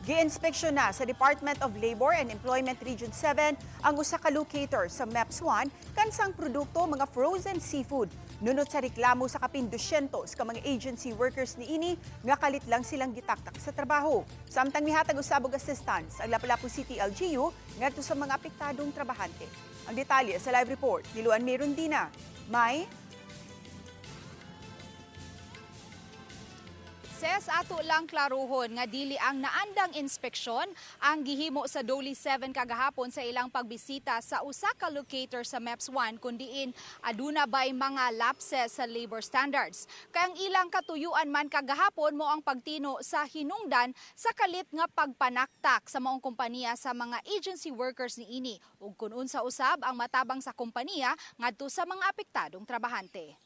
Gi-inspeksyon na sa Department of Labor and Employment Region 7 ang usa ka locator sa MEPS 1 kansang produkto mga frozen seafood. Nunot sa reklamo sa kapin 200 ka mga agency workers ni ini nga kalit lang silang gitaktak sa trabaho. Samtang mihatag usabog assistance ang Lapu-Lapu City LGU ngadto sa mga apektadong trabahante. Ang detalye sa live report ni Luan Merundina. May Ses ato lang klaruhon nga dili ang naandang inspeksyon ang gihimo sa Doli 7 kagahapon sa ilang pagbisita sa usa ka locator sa MEPS 1 kundiin aduna bay mga lapses sa labor standards. Kay ang ilang katuyuan man kagahapon mo ang pagtino sa hinungdan sa kalit nga pagpanaktak sa maong kompanya sa mga agency workers niini ug kun unsa usab ang matabang sa kompanya ngadto sa mga apektadong trabahante.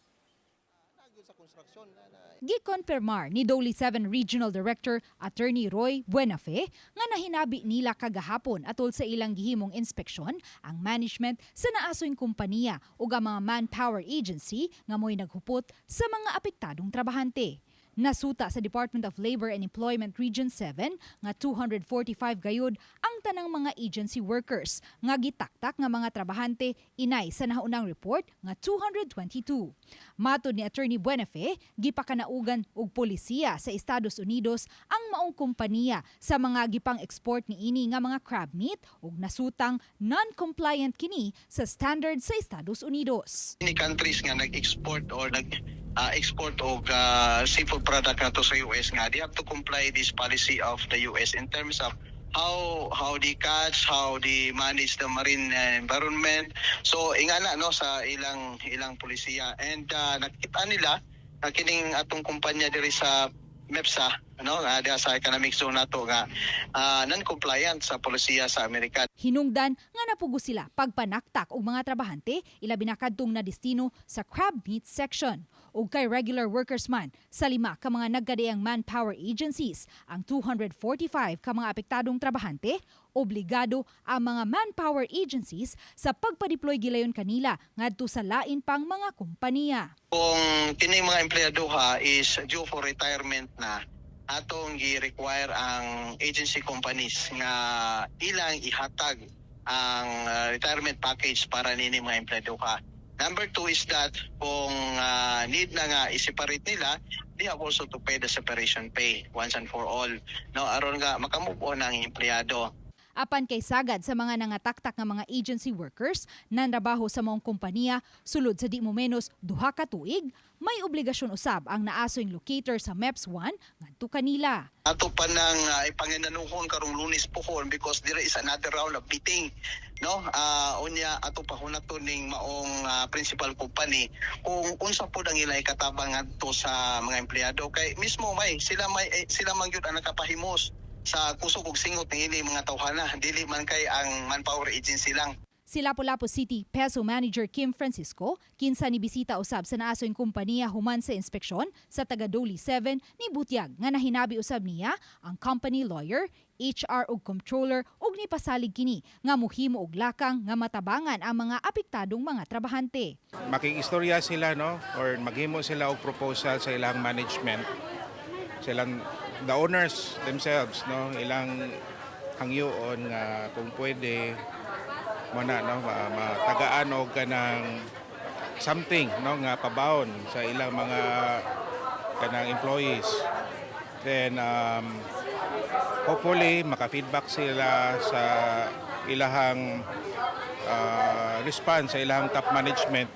Gikonfirmar ni Doli 7 Regional Director Attorney Roy Buenafe nga nahinabi nila kagahapon atol sa ilang gihimong inspeksyon ang management sa naasoing kompanya ug ang mga manpower agency nga mo'y naghupot sa mga apektadong trabahante. Nasuta sa Department of Labor and Employment Region 7 nga 245 gayud ang tanang mga agency workers nga gitaktak nga mga trabahante inay sa naunang report nga 222. Matod ni Attorney Buenafe, gipakanaugan og polisiya sa Estados Unidos ang maong kompanya sa mga gipang-export ni ini nga mga crab meat ug nasutang non-compliant kini sa standard sa Estados Unidos. Any countries nga nag-export or export og seafood product nato sa US nga they have to comply this policy of the US in terms of how they catch, how they manage the marine environment. So ingana no sa ilang polisiya and nakita nila kining atong kumpanya diri sa MEPSA diha sa economic zone nato nga non-compliant sa polisiya sa Amerika. Hinungdan nga napugo sila pagpanaktak og mga trabahante ilabi na kadtong na destino sa crab meat section ug kay regular workers man sa 5 ka mga nagkadiang manpower agencies ang 245 ka mga apektadong trabahante obligado ang mga manpower agencies sa pagpadeploy gilayon kanila ngadto sa lain pang mga kompanya. Kung kining mga empleyado is due for retirement na atong gi-require ang agency companies nga ilang ihatag ang retirement package para nini mga empleyado ha. Number 2 is that kung need na nga i-separate nila, they have also to pay the separation pay once and for all. Aron nga makamove on ang empleyado. Apan kay sagad sa mga nangataktak nga mga agency workers nanrabaho sa maong kompanya sulod sa di mo menos 2 ka tuig, may obligasyon usab ang naasoing locator sa MEPS 1 ngadto kanila. Ato pa nang ipanginanuhon karong Lunes pohon because there is another round of meeting. Unya ato pa hunaton ning maong principal company kung unsa pod ang ilay katabang ngadto sa mga empleyado kay mismo sila man gyud ang nakapahimos sa kusog ug singot ng ini mga tawhana dili man kay ang manpower agency lang. Si Lapu-Lapu City Peso Manager Kim Francisco kinsa ni bisita usab sa naasoing kompanya human sa inspeksyon sa taga Doli 7 ni butyag nga nahinabi usab niya ang company lawyer, HR ug controller ug nipasalig kini nga mohimo og lakang nga matabangan ang mga apektadong mga trabahante. Makikistorya sila or maghimo sila og proposal sa ilang management. Silang the owners themselves ilang hangyoon nga kung pwede matagaan og kanang something nga pabaon sa ilang mga kanang employees. Then hopefully maka-feedback sila sa ilahang response sa ilahang top management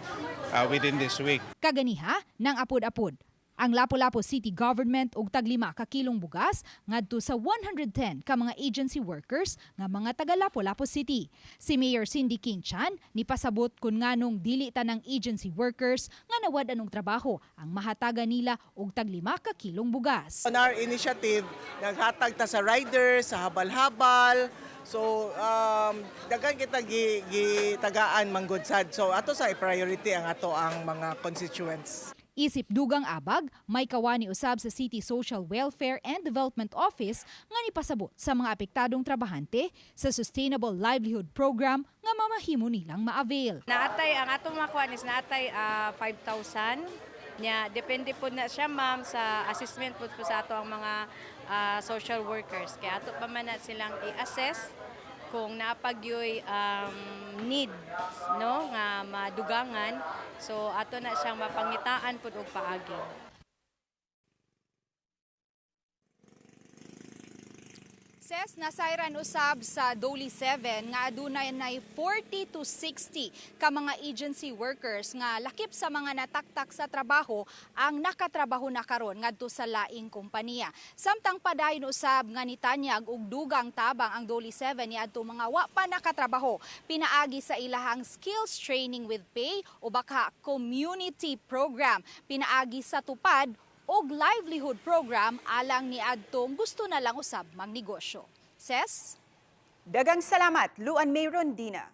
within this week. Kaganiha nang apod-apod ang Lapu-Lapu City Government og tag-5 ka kilong bugas ngadto sa 110 ka mga agency workers nga mga taga Lapu-Lapu City. Si Mayor Cindy King Chan nipasabot kun nganong dili tanang agency workers nga nawad anong trabaho ang mahatagan nila og tag-5 ka kilong bugas. On our initiative, naghatag ta sa riders, sa habal-habal. So daghan kita gitagaan manggod sad. So ato sa priority ang ato ang mga constituents. Isip dugang abag, may kawani usab sa City Social Welfare and Development Office nga nipasabot sa mga apektadong trabahante sa Sustainable Livelihood Program nga mamahimo nilang ma-avail. Naatay ang atong mga kuanis naatay 5,000 nya depende po na siya ma'am sa assessment po sa ato ang mga social workers. Kaya ato pa man na silang i-assess kung napagyoy need no nga madugangan. So ato na siyang mapangitaan pud og paagi. Ses, nasayran usab sa Doli 7 nga adunay nay 40 to 60 ka mga agency workers nga lakip sa mga nataktak sa trabaho ang nakatrabaho na karon ngadto sa laing kompanya. Samtang padayon usab nga nitanyag og dugang tabang ang Doli 7 niadto mga wa pa nakatrabaho pinaagi sa ilahang skills training with pay o baka community program pinaagi sa tupad og livelihood program alang ni adtong gusto na lang usab magnegosyo. Ses? Dagang salamat, Luan May Rondina.